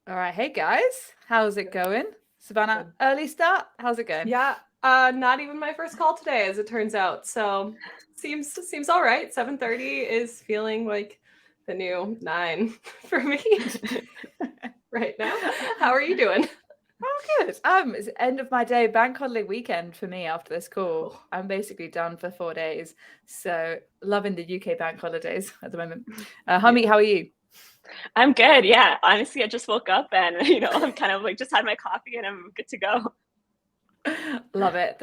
All right. Hey guys, how's it going? Savannah, Good. early start. How's it going? Yeah, not even my first call today, as it turns out. So seems all right. 7:30 is feeling like the new 9 for me right now. How are you doing? Oh, good. It's the end of my day, bank holiday weekend for me after this call. Oh, I'm basically done for 4 days. So loving the UK bank holidays at the moment. yeah. Hamid, how are you? I'm good. Yeah. Honestly, I just woke up and, I'm kind of like just had my coffee and I'm good to go. Love it.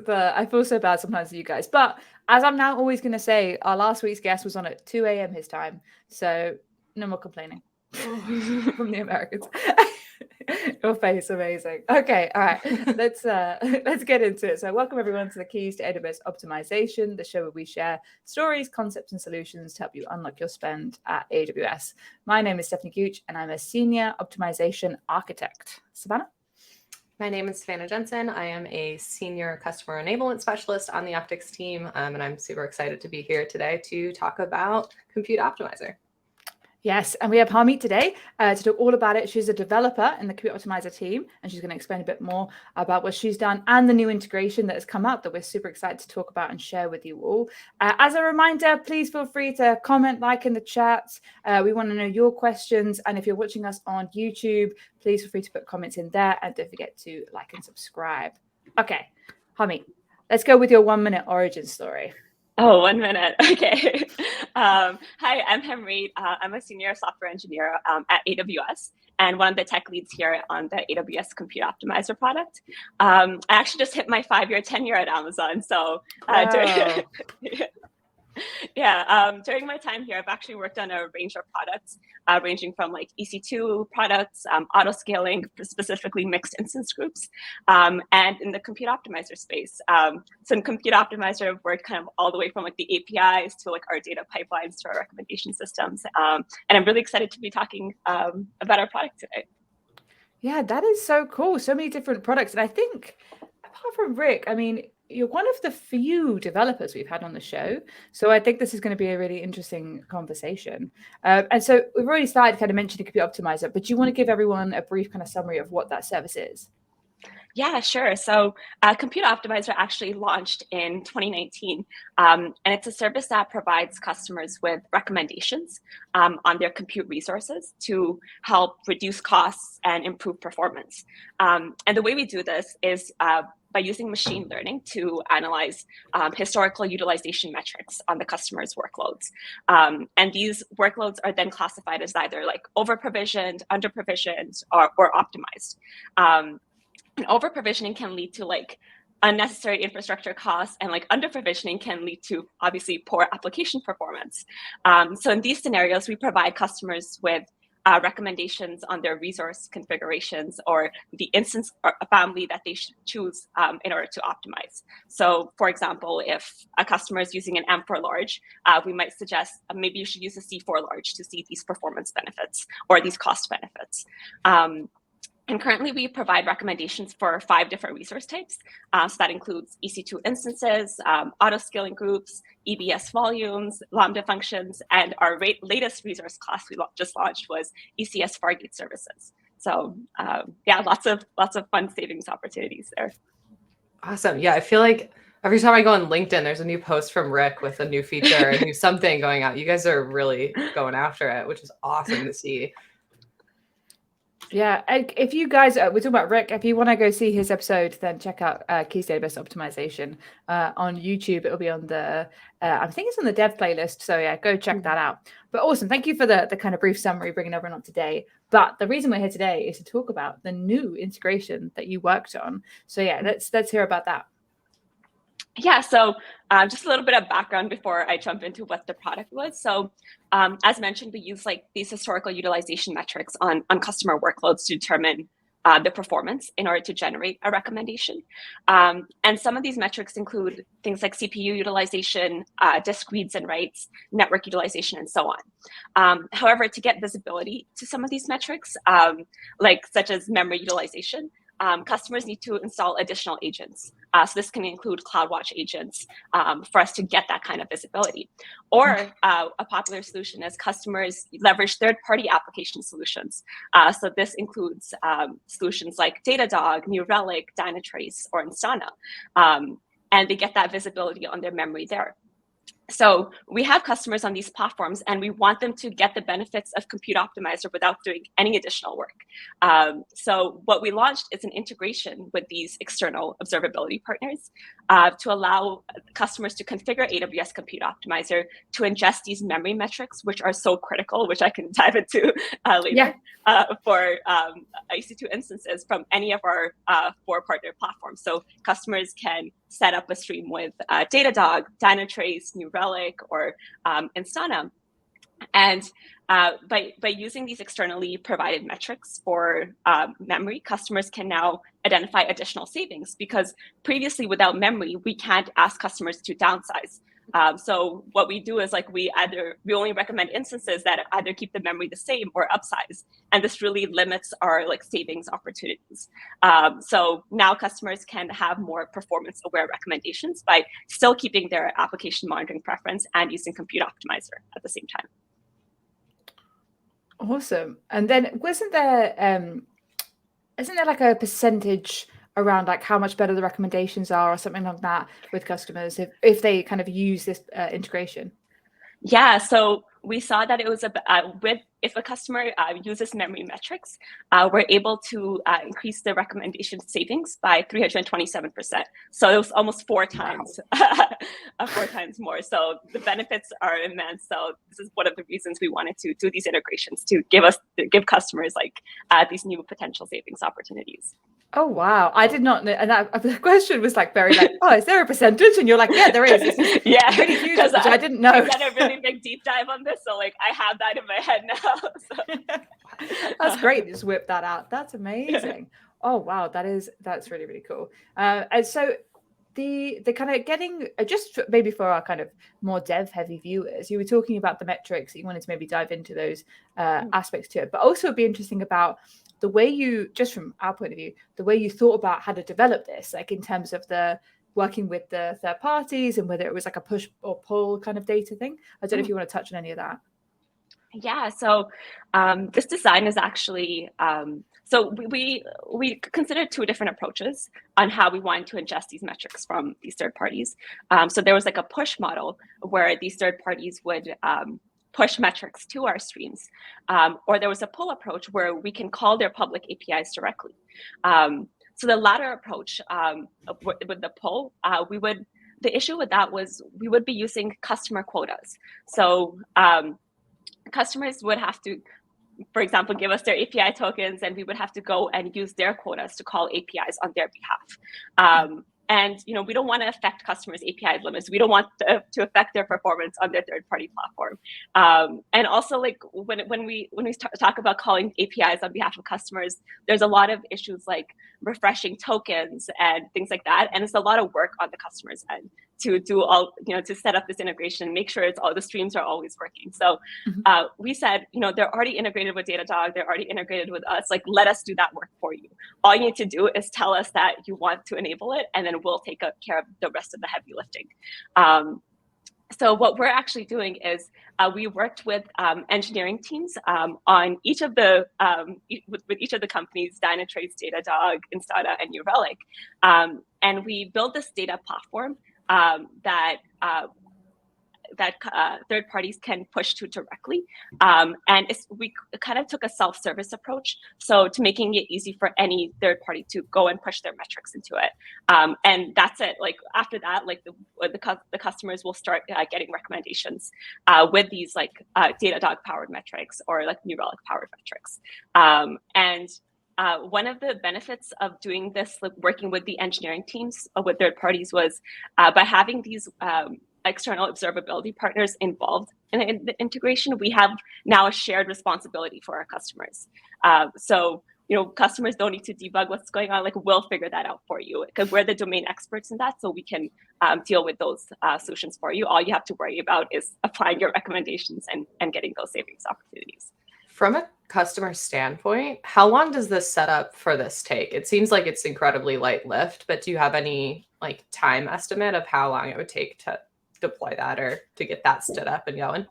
I feel so bad sometimes for you guys. But as I'm now always going to say, our last week's guest was on at 2 a.m. his time. So no more complaining Oh. from the Americans. Your face, amazing. Okay, all right. Let's let's get into it. So welcome everyone to the Keys to AWS Optimization, the show where we share stories, concepts, and solutions to help you unlock your spend at AWS. My name is Stephanie Gooch, and I'm a senior optimization architect. Savannah? My name is Savannah Jensen. I am a senior customer enablement specialist on the Optics team, and I'm super excited to be here today to talk about Compute Optimizer. Yes, and we have Harmeet today to talk all about it. She's a developer in the Compute Optimizer team, and she's going to explain a bit more about what she's done and the new integration that has come out that we're super excited to talk about and share with you all. As a reminder, please feel free to comment, like in the chat. We want to know your questions, and if you're watching us on YouTube, please feel free to put comments in there, and don't forget to like and subscribe. Okay, Harmeet, let's go with your 1-minute origin story. Oh, 1 minute. Okay. Hi, I'm Hamreet. I'm a senior software engineer at AWS and one of the tech leads here on the AWS Compute Optimizer product. I actually just hit my 5-year tenure at Amazon. So Wow. during my time here, I've actually worked on a range of products, ranging from like EC2 products, auto scaling, specifically mixed instance groups, and in the Compute Optimizer space. So in Compute Optimizer, I've worked kind of all the way from like the APIs to like our data pipelines to our recommendation systems. And I'm really excited to be talking about our product today. Yeah, that is so cool. So many different products. And I think, apart from Rick, I mean, you're one of the few developers we've had on the show. So I think this is going to be a really interesting conversation. And so we've already started kind of mentioning Compute Optimizer, but do you want to give everyone a brief kind of summary of what that service is? Yeah, sure. So Compute Optimizer actually launched in 2019, and it's a service that provides customers with recommendations on their compute resources to help reduce costs and improve performance. And the way we do this is by using machine learning to analyze historical utilization metrics on the customer's workloads. And these workloads are then classified as either like over-provisioned, under-provisioned, or optimized. And over provisioning can lead to like unnecessary infrastructure costs, and like under provisioning can lead to obviously poor application performance. So in these scenarios, we provide customers with recommendations on their resource configurations or the instance or a family that they should choose in order to optimize. So for example, if a customer is using an M4 large, we might suggest maybe you should use a C4 large to see these performance benefits or these cost benefits. And currently, we provide recommendations for 5 different resource types. So that includes EC2 instances, auto-scaling groups, EBS volumes, Lambda functions, and our latest resource class we just launched was ECS Fargate services. So yeah, lots of fun savings opportunities there. Awesome. Yeah, I feel like every time I go on LinkedIn, there's a new post from Rick with a new feature, a new something going out. You guys are really going after it, which is awesome to see. Yeah, if you guys, we're talking about Rick. If you want to go see his episode, then check out Keys to AWS Optimization on YouTube. It'll be on the, I think it's on the dev playlist. So yeah, go check that out. But awesome. Thank you for the kind of brief summary, bringing everyone up to date. But the reason we're here today is to talk about the new integration that you worked on. So yeah, let's hear about that. Yeah, so just a little bit of background before I jump into what the product was. So as mentioned, we use like these historical utilization metrics on customer workloads to determine the performance in order to generate a recommendation. And some of these metrics include things like CPU utilization, disk reads and writes, network utilization, and so on. However, to get visibility to some of these metrics, like such as memory utilization, customers need to install additional agents. So this can include CloudWatch agents for us to get that kind of visibility. Or a popular solution is customers leverage third-party application solutions. So this includes solutions like Datadog, New Relic, Dynatrace, or Instana. And they get that visibility on their memory there. So we have customers on these platforms, and we want them to get the benefits of Compute Optimizer without doing any additional work. So what we launched is an integration with these external observability partners to allow customers to configure AWS Compute Optimizer to ingest these memory metrics, which are so critical, which I can dive into later, for EC2 instances from any of our 4 partner platforms. So customers can set up a stream with Datadog, Dynatrace, New Relic, or Instana. And by using these externally provided metrics for memory, customers can now identify additional savings, because previously without memory, we can't ask customers to downsize. So what we do is we only recommend instances that either keep the memory the same or upsize, and this really limits our savings opportunities. So now customers can have more performance-aware recommendations by still keeping their application monitoring preference and using Compute Optimizer at the same time. Awesome. And then isn't there a percentage around how much better the recommendations are or something like that with customers if they kind of use this integration? Yeah, so we saw that it was if a customer uses memory metrics, we're able to increase the recommendation savings by 327%. So it was almost 4 times, 4 times more. So the benefits are immense. So this is one of the reasons we wanted to do these integrations, to give customers these new potential savings opportunities. Oh, wow. I did not know. And the question was very oh, is there a percentage? And you're like, yeah, there is. Yeah, really huge, which I didn't know. I've done a really big deep dive on this. So I have that in my head now. So. That's great. Just whip that out. That's amazing. Oh, wow. That's really, really cool. And so the kind of getting, just maybe for our kind of more dev heavy viewers, you were talking about the metrics that you wanted to maybe dive into those aspects to it, but also it'd be interesting about the way you, just from our point of view, the way you thought about how to develop this, in terms of the working with the third parties and whether it was a push or pull kind of data thing. I don't know if you want to touch on any of that. Yeah, so this design is actually, so we considered 2 different approaches on how we wanted to ingest these metrics from these third parties. So there was a push model where these third parties would push metrics to our streams, or there was a pull approach where we can call their public APIs directly. So the latter approach with the pull, the issue with that was we would be using customer quotas. So customers would have to, for example, give us their API tokens, and we would have to go and use their quotas to call APIs on their behalf. And we don't want to affect customers' API limits. We don't want to affect their performance on their third-party platform. And also, when we talk about calling APIs on behalf of customers, there's a lot of issues like refreshing tokens and things like that. And it's a lot of work on the customer's end to do all, to set up this integration, make sure all the streams are always working. So we said, they're already integrated with Datadog, they're already integrated with us, let us do that work for you. All you need to do is tell us that you want to enable it, and then we'll take care of the rest of the heavy lifting. So what we're actually doing is we worked with engineering teams on each of the with each of the companies, Dynatrace, Datadog, Instana, and New Relic, and we built this data platform that third parties can push to directly. And we kind of took a self-service approach, so to making it easy for any third party to go and push their metrics into it. And that's it. After that, the customers will start getting recommendations with these Datadog powered metrics or New Relic powered metrics. And one of the benefits of doing this, working with the engineering teams with third parties, was by having these external observability partners involved in the integration, we have now a shared responsibility for our customers. So customers don't need to debug what's going on. We'll figure that out for you, because we're the domain experts in that, so we can deal with those solutions for you. All you have to worry about is applying your recommendations and getting those savings opportunities. From a customer standpoint, how long does this setup for this take? It seems like it's incredibly light lift, but do you have any like time estimate of how long it would take to deploy that or to get that stood up and going?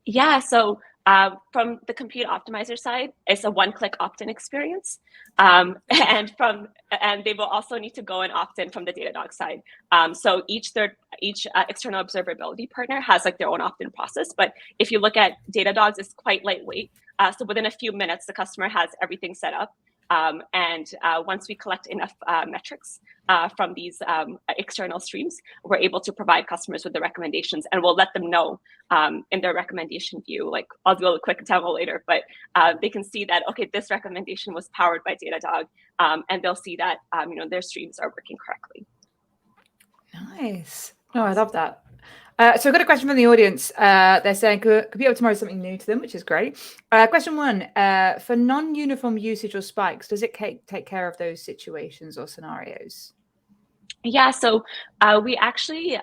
Yeah, so from the Compute Optimizer side, it's a one-click opt-in experience, and they will also need to go and opt in from the Datadog side. So each external observability partner has like their own opt-in process. But if you look at Datadog's, it's quite lightweight. So within a few minutes, the customer has everything set up. And once we collect enough metrics from these external streams, we're able to provide customers with the recommendations, and we'll let them know in their recommendation view. Like I'll do a quick demo later, but they can see that, okay, this recommendation was powered by Datadog, and they'll see that their streams are working correctly. Nice. No, I love that. So I've got a question from the audience. They're saying Compute Optimizer is something new to them, which is great. Question one, for non-uniform usage or spikes, does it take care of those situations or scenarios? Yeah, so we actually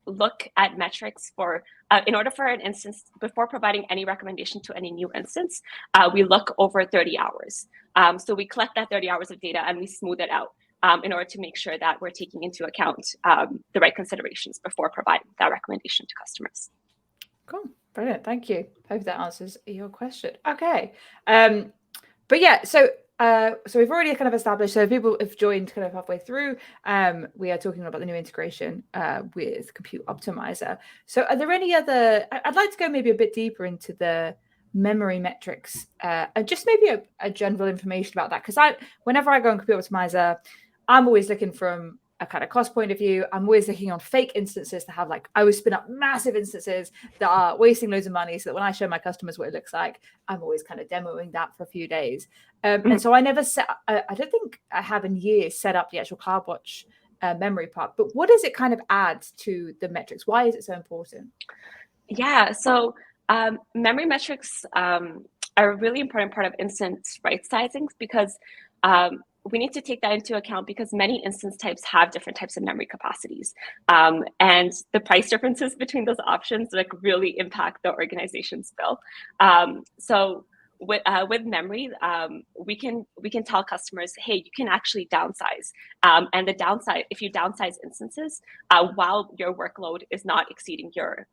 look at metrics for, in order for an instance, before providing any recommendation to any new instance, we look over 30 hours. So we collect that 30 hours of data and we smooth it out in order to make sure that we're taking into account the right considerations before providing that recommendation to customers. Cool, brilliant, thank you. Hope that answers your question. Okay, but yeah, so we've already kind of established, so people have joined kind of halfway through, we are talking about the new integration with Compute Optimizer. So are there any other, I'd like to go maybe a bit deeper into the memory metrics and just maybe a general information about that, because whenever I go on Compute Optimizer, I'm always looking from a kind of cost point of view. I'm always looking on fake instances to have, like, I always spin up massive instances that are wasting loads of money, so that when I show my customers what it looks like, I'm always kind of demoing that for a few days. And so I never I don't think I have in years set up the actual CloudWatch memory part, but what does it kind of add to the metrics? Why is it so important? Yeah, so memory metrics are a really important part of instance right sizings, because we need to take that into account, because many instance types have different types of memory capacities. And the price differences between those options like really impact the organization's bill. So with memory, we can tell customers, hey, you can actually downsize. And the downside, if you downsize instances, while your workload is not exceeding your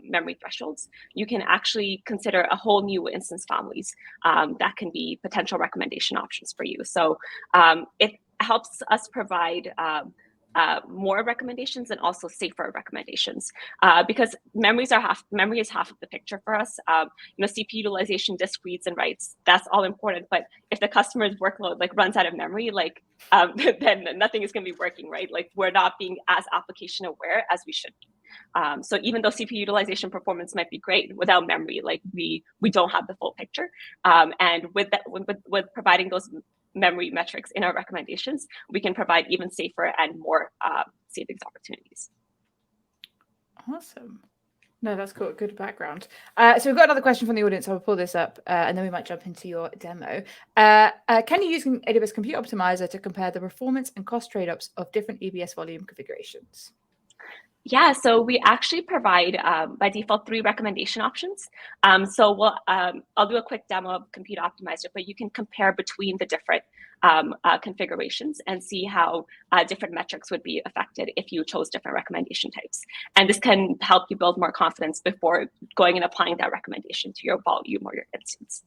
memory thresholds, you can actually consider a whole new instance families that can be potential recommendation options for you. So it helps us provide more recommendations and also safer recommendations, because memory is half of the picture for us. CPU utilization, disk reads and writes, that's all important. But if the customer's workload like runs out of memory, like then nothing is going to be working, right? Like we're not being as application aware as we should be. So even though CPU utilization performance might be great, without memory, like we don't have the full picture. And with that, with providing those memory metrics in our recommendations, we can provide even safer and more savings opportunities. Awesome. No, that's cool. Good background. So we've got another question from the audience. I'll pull this up and then we might jump into your demo. Can you use AWS Compute Optimizer to compare the performance and cost trade-offs of different EBS volume configurations? Yeah, so we actually provide by default 3 recommendation options. So I'll do a quick demo of Compute Optimizer, but you can compare between the different configurations and see how different metrics would be affected if you chose different recommendation types. And this can help you build more confidence before going and applying that recommendation to your volume or your instance.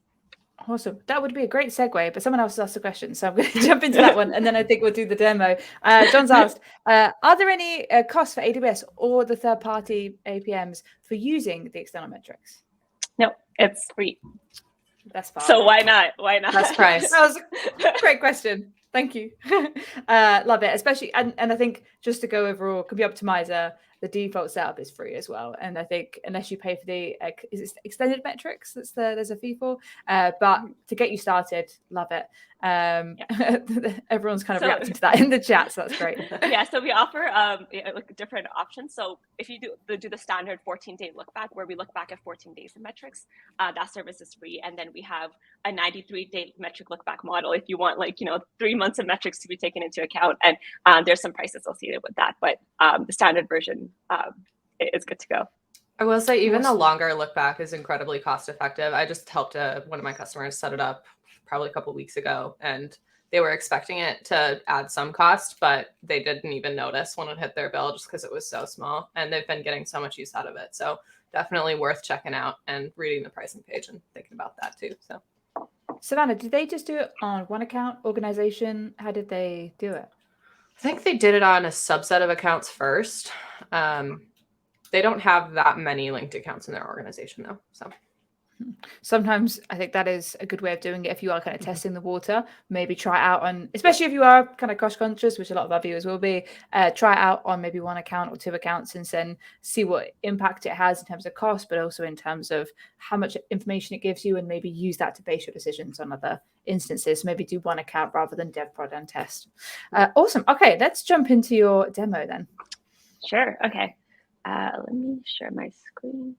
Awesome. That would be a great segue, but someone else has asked a question, so I'm going to jump into that one, and then I think we'll do the demo. John's asked, are there any costs for AWS or the third-party APMs for using the external metrics? No, it's free. That's fine. So why not? Why not? Best price. That was a great question. Thank you. Love it, especially, and I think just to go overall, Compute Optimizer, the default setup is free as well. And I think unless you pay for the extended metrics, there's a fee for. But to get you started, love it. Everyone's kind of reacting to that in the chat, so that's great. Yeah, so we offer like different options. So if you do the standard 14-day look back, where we look back at 14 days of metrics, that service is free. And then we have a 93-day metric look back model if you want 3 months of metrics to be taken into account. And there's some price associated with that, but the standard version is good to go. I will say even the Awesome. longer look back is incredibly cost effective. I just helped one of my customers set it up probably a couple weeks ago, and they were expecting it to add some cost, but they didn't even notice when it hit their bill just because it was so small, and they've been getting so much use out of it. So definitely worth checking out and reading the pricing page and thinking about that too. So Savannah, did they just do it on one account organization? How did they do it? I think they did it on a subset of accounts first. They don't have that many linked accounts in their organization though. So Sometimes I think that is a good way of doing it. If you are kind of testing the water, maybe try it out on, especially if you are kind of cost conscious, which a lot of our viewers will be, try it out on maybe one account or two accounts and then see what impact it has in terms of cost, but also in terms of how much information it gives you, and maybe use that to base your decisions on other instances. Maybe do one account rather than dev prod and test. Awesome. Okay, let's jump into your demo then. Sure. Okay. Let me share my screen.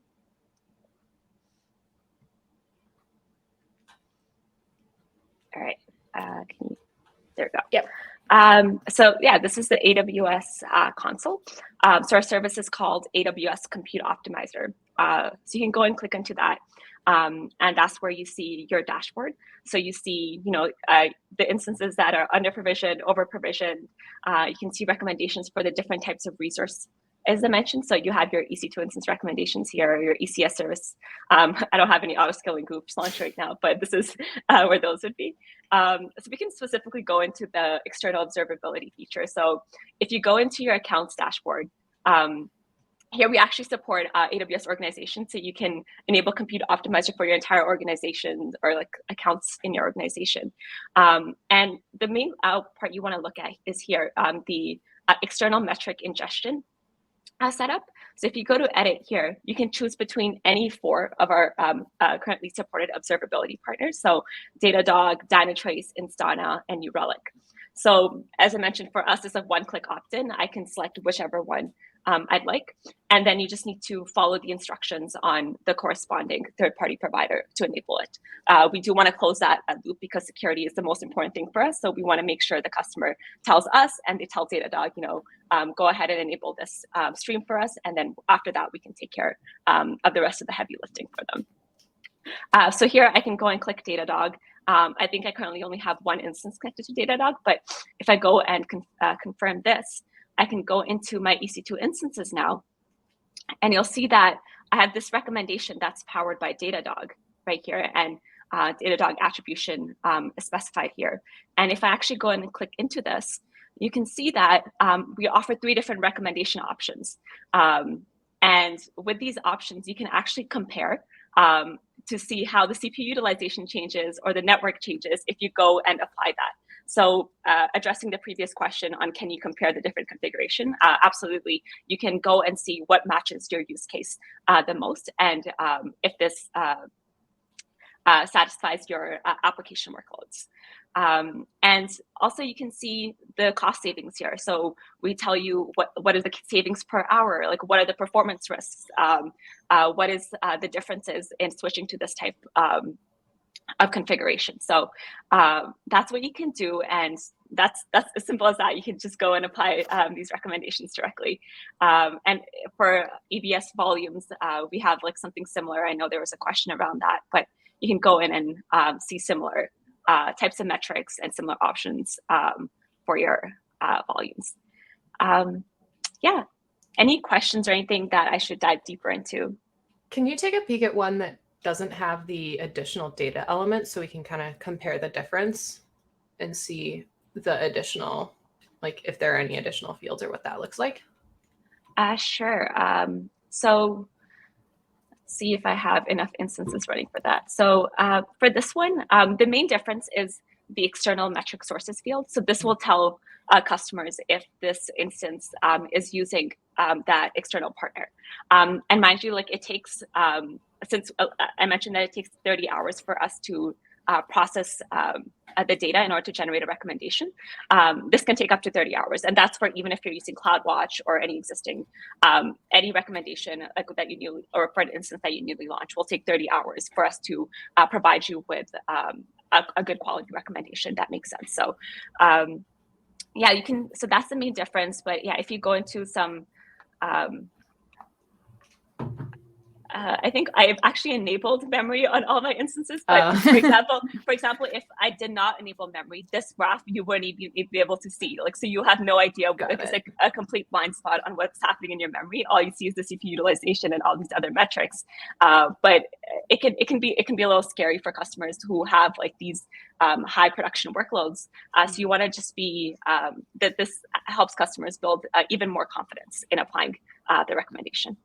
All right. There we go. Yep. So yeah, this is the AWS console. So our service is called AWS Compute Optimiser. So you can go and click into that. And that's where you see your dashboard. So you see, the instances that are under provisioned, over provisioned. You can see recommendations for the different types of resource, as I mentioned. So you have your EC2 instance recommendations here, your ECS service. I don't have any auto-scaling groups launched right now, but this is where those would be. So we can specifically go into the external observability feature. So if you go into your accounts dashboard, here we actually support AWS organization, so you can enable Compute Optimizer for your entire organization or like accounts in your organization. And the main part you want to look at is here, the external metric ingestion setup. So if you go to edit here, you can choose between any four of our currently supported observability partners. So Datadog, Dynatrace, Instana, and New Relic. So as I mentioned, for us, it's a one-click opt-in. I can select whichever one I'd like. And then you just need to follow the instructions on the corresponding third-party provider to enable it. We do want to close that loop because security is the most important thing for us. So we want to make sure the customer tells us and they tell Datadog, go ahead and enable this stream for us. And then after that, we can take care of the rest of the heavy lifting for them. So here I can go and click Datadog. I think I currently only have one instance connected to Datadog, but if I go and confirm this, I can go into my EC2 instances now, and you'll see that I have this recommendation that's powered by Datadog right here, and Datadog attribution is specified here. And if I actually go in and click into this, you can see that we offer 3 different recommendation options. And with these options, you can actually compare to see how the CPU utilization changes or the network changes if you go and apply that. So addressing the previous question on can you compare the different configuration, absolutely. You can go and see what matches your use case the most, and if this satisfies your application workloads. And also you can see the cost savings here. So we tell you what are the savings per hour, like what are the performance risks, what is the differences in switching to this type of configuration. So that's what you can do, and that's as simple as that. You can just go and apply these recommendations directly. And for EBS volumes, we have like something similar. I know there was a question around that, but you can go in and see similar types of metrics and similar options for your volumes. Yeah. Any questions or anything that I should dive deeper into? Can you take a peek at one that doesn't have the additional data elements so we can kind of compare the difference and see the additional, like if there are any additional fields or what that looks like? Sure. So let's see if I have enough instances running for that. So for this one, the main difference is the external metric sources field. So this will tell customers if this instance is using that external partner. And mind you, like it takes, since I mentioned that it takes 30 hours for us to process the data in order to generate a recommendation. This can take up to 30 hours. And that's for even if you're using CloudWatch or any existing, any recommendation that you newly, or for an instance that you newly launch, will take 30 hours for us to provide you with a good quality recommendation. That makes sense. So yeah, you can, so that's the main difference. But yeah, if you go into some, I think I've actually enabled memory on all my instances. But for example, if I did not enable memory, this graph you wouldn't even be able to see. Like, so you have no idea. It's like a complete blind spot on what's happening in your memory. All you see is the CPU utilization and all these other metrics. But it can be a little scary for customers who have like these high production workloads. So you want to just be that this helps customers build even more confidence in applying the recommendation.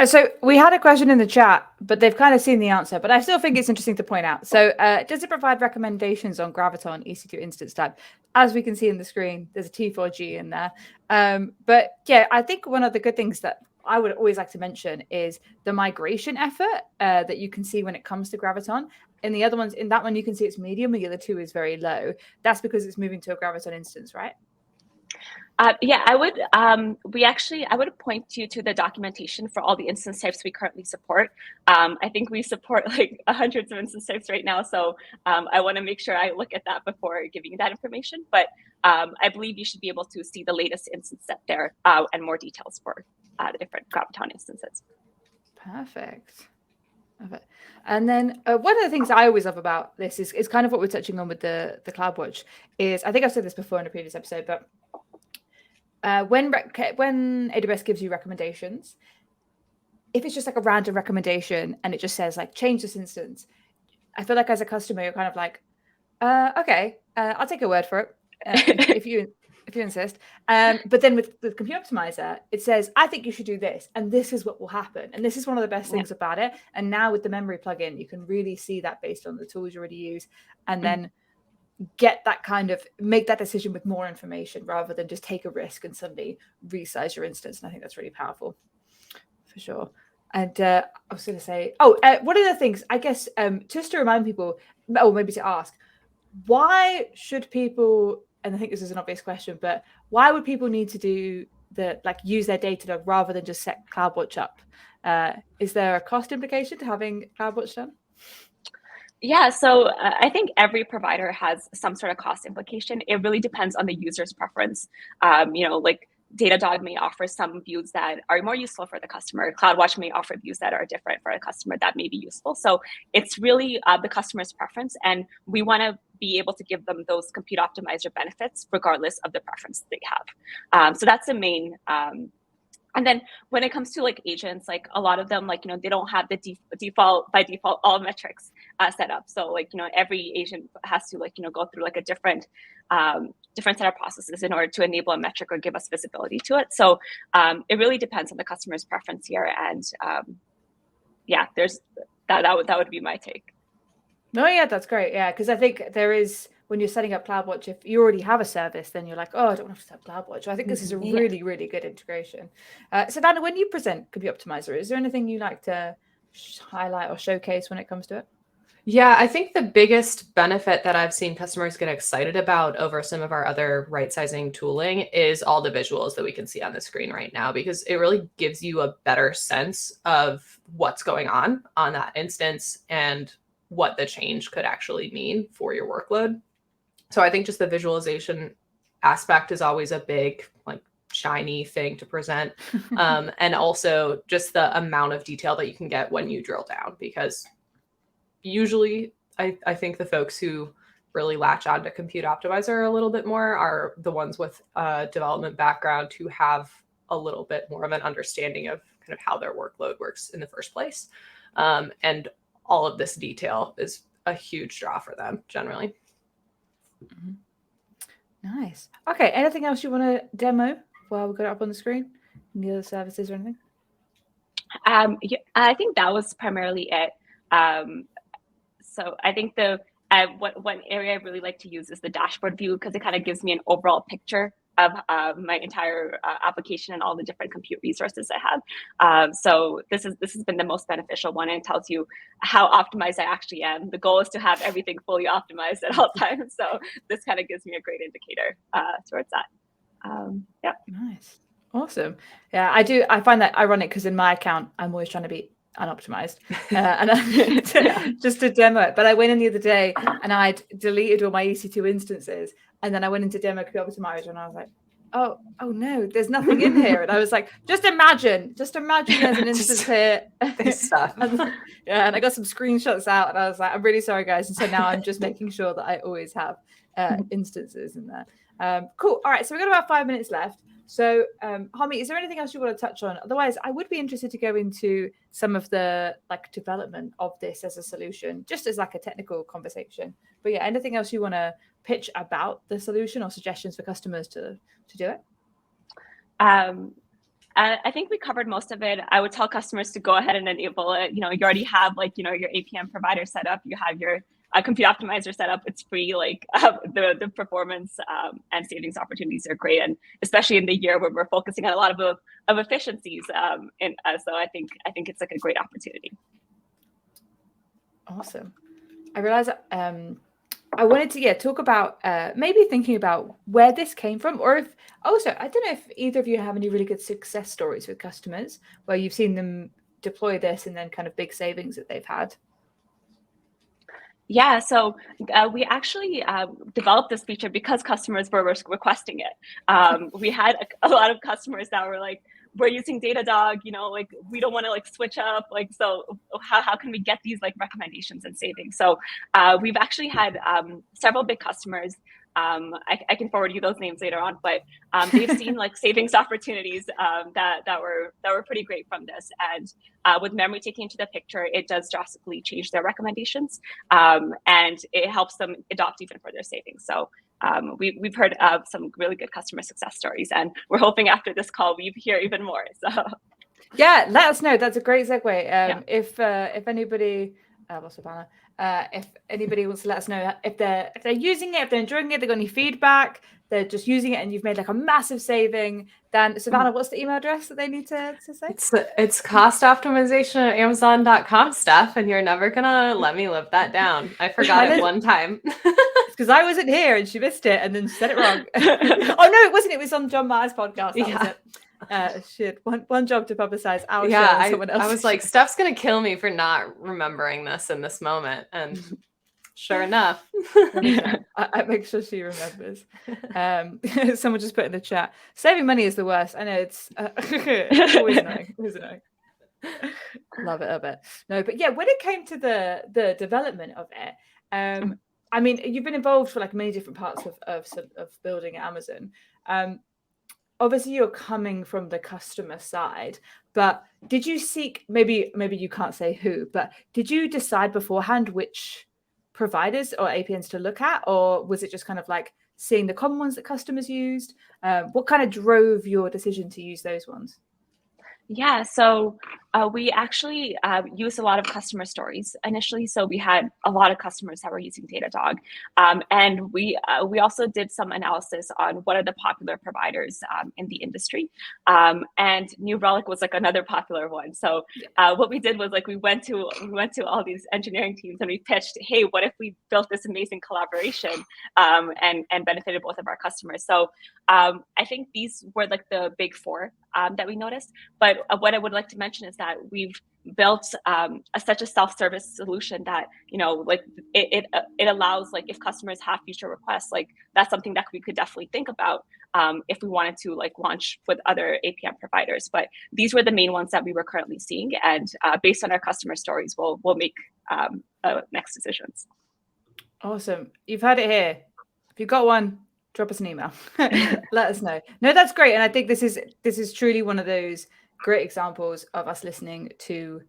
So we had a question in the chat, but they've kind of seen the answer, but I still think it's interesting to point out. So does it provide recommendations on Graviton EC2 instance type? As we can see in the screen, there's a T4G in there. But yeah, I think one of the good things that I would always like to mention is the migration effort that you can see when it comes to Graviton. In the other ones, in that one, you can see it's medium, and the other two is very low. That's because it's moving to a Graviton instance, right? Yeah, I would. I would point you to the documentation for all the instance types we currently support. I think we support like hundreds of instance types right now, so I want to make sure I look at that before giving you that information. But I believe you should be able to see the latest instance set there and more details for the different Graviton instances. Perfect. And then one of the things I always love about this is kind of what we're touching on with the CloudWatch is, I think I've said this before in a previous episode, but when AWS gives you recommendations, if it's just like a random recommendation and it just says like change this instance, I feel like as a customer you're kind of like, okay, I'll take your word for it if you insist. But then with Compute Optimizer, it says, I think you should do this, and this is what will happen. And this is one of the best things about it. And now with the memory plugin, you can really see that based on the tools you already use, and then get that kind of make that decision with more information rather than just take a risk and suddenly resize your instance. And I think that's really powerful for sure. And I was going to say, one of the things, I guess, just to remind people, or maybe to ask, why should people, and I think this is an obvious question, but why would people need to do use their Datadog rather than just set CloudWatch up? Is there a cost implication to having CloudWatch done? Yeah, so I think every provider has some sort of cost implication. It really depends on the user's preference. Like Datadog may offer some views that are more useful for the customer. CloudWatch may offer views that are different for a customer that may be useful. So it's really the customer's preference, and we want to be able to give them those Compute Optimizer benefits regardless of the preference they have. So that's the main. And then when it comes to like agents, like a lot of them, like, they don't have the default all metrics set up. So like, every agent has to go through like a different set of processes in order to enable a metric or give us visibility to it. So it really depends on the customer's preference here. And there's that would be my take. No, yeah, that's great. Yeah, because I think there is, when you're setting up CloudWatch, if you already have a service, then you're like, oh, I don't want to set up CloudWatch. So I think this is a really, really good integration. Savannah, when you present Compute Optimizer, is there anything you like to highlight or showcase when it comes to it? Yeah, I think the biggest benefit that I've seen customers get excited about over some of our other right-sizing tooling is all the visuals that we can see on the screen right now, because it really gives you a better sense of what's going on that instance and what the change could actually mean for your workload. So I think just the visualization aspect is always a big, like, shiny thing to present. And also just the amount of detail that you can get when you drill down, because usually I think the folks who really latch on to Compute Optimizer a little bit more are the ones with a development background who have a little bit more of an understanding of kind of how their workload works in the first place. And all of this detail is a huge draw for them generally. Mm-hmm. Nice. Okay. Anything else you want to demo while we got it up on the screen? Any other services or anything? I think that was primarily it. So I think one area I really like to use is the dashboard view, because it kind of gives me an overall picture of my entire application and all the different compute resources I have. So this has been the most beneficial one, and it tells you how optimized I actually am. The goal is to have everything fully optimized at all times. So this kind of gives me a great indicator towards that. Yeah. Nice. Awesome. Yeah, I find that ironic because in my account, I'm always trying to be unoptimized and just to demo it. But I went in the other day and I'd deleted all my EC2 instances, and then I went into demo Compute Optimizer and I was like, oh no, there's nothing in here. And I was like, just imagine there's an instance here. This stuff. And I got some screenshots out and I was like, I'm really sorry, guys. And so now I'm just making sure that I always have instances in there. Cool. All right. So we've got about 5 minutes left. So Hami, is there anything else you want to touch on? Otherwise, I would be interested to go into some of the like development of this as a solution, just as like a technical conversation. But yeah, anything else you want to pitch about the solution or suggestions for customers to do it? I think we covered most of it. I would tell customers to go ahead and enable it. You already have like, your APM provider set up. You have your Compute Optimiser set up. It's free. Like the performance and savings opportunities are great, and especially in the year where we're focusing on a lot of efficiencies. So I think it's like a great opportunity. Awesome. I realize I wanted to talk about maybe thinking about where this came from, or if also I don't know if either of you have any really good success stories with customers where you've seen them deploy this and then kind of big savings that they've had. Yeah, so we actually developed this feature because customers were requesting it. We had a lot of customers that were like, we're using Datadog, like we don't want to like switch up. Like, so how can we get these like recommendations and savings? So we've actually had several big customers. I can forward you those names later on, but they've seen like savings opportunities that were pretty great from this. And with memory taking into the picture, it does drastically change their recommendations, and it helps them adopt even further savings. So we've heard of some really good customer success stories, and we're hoping after this call we hear even more. So yeah, let us know. That's a great segue. If anybody, if anybody wants to let us know if they're using it, if they're enjoying it, they've got any feedback, they're just using it and you've made like a massive saving, then Savannah, what's the email address that they need to say? It's cost optimization at Amazon.com stuff, and you're never gonna let me live that down. I forgot it one time. Because I wasn't here and she missed it and then she said it wrong. Oh no, it wasn't. It was on John Maher's podcast. That was it. Shit. One job to publicize our show and someone else. I was like, Steph's gonna kill me for not remembering this in this moment, and sure enough, I make sure she remembers. Someone just put in the chat, saving money is the worst. I know it's always annoying. Love it a bit. No, but yeah, when it came to the development of it, I mean, you've been involved for like many different parts of building at Amazon. Obviously, you're coming from the customer side, but did you seek, maybe you can't say who, but did you decide beforehand which providers or APNs to look at, or was it just kind of like seeing the common ones that customers used? What kind of drove your decision to use those ones? Yeah, so we actually used a lot of customer stories initially. So we had a lot of customers that were using Datadog, and we also did some analysis on what are the popular providers in the industry, and New Relic was like another popular one. So what we did was like we went to all these engineering teams and we pitched, hey, what if we built this amazing collaboration and benefited both of our customers? So I think these were like the big four that we noticed. But what I would like to mention is that we've built such a self-service solution that, like it allows, like if customers have future requests, like that's something that we could definitely think about if we wanted to like launch with other APM providers. But these were the main ones that we were currently seeing, and based on our customer stories, we'll make next decisions. Awesome. You've heard it here. If you've got one, drop us an email. Let us know. No, that's great. And I think this is truly one of those great examples of us listening to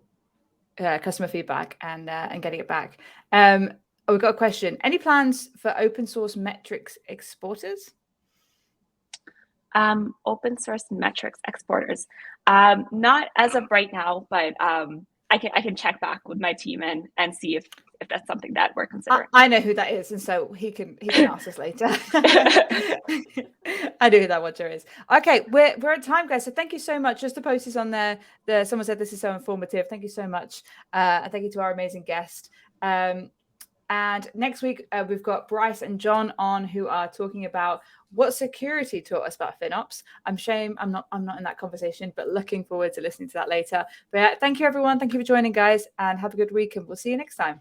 customer feedback and getting it back. We've got a question. Any plans for open source metrics exporters? Open source metrics exporters. Not as of right now, but I can check back with my team and see if that's something that we're considering. I know who that is, and so he can ask us later. I know who that watcher is. Okay, we're at time, guys. So thank you so much. Just to post this on there. Someone said this is so informative. Thank you so much, and thank you to our amazing guest. And next week we've got Bryce and John on, who are talking about what security taught us about FinOps. I'm not in that conversation, but looking forward to listening to that later. But thank you, everyone. Thank you for joining, guys, and have a good week, and we'll see you next time.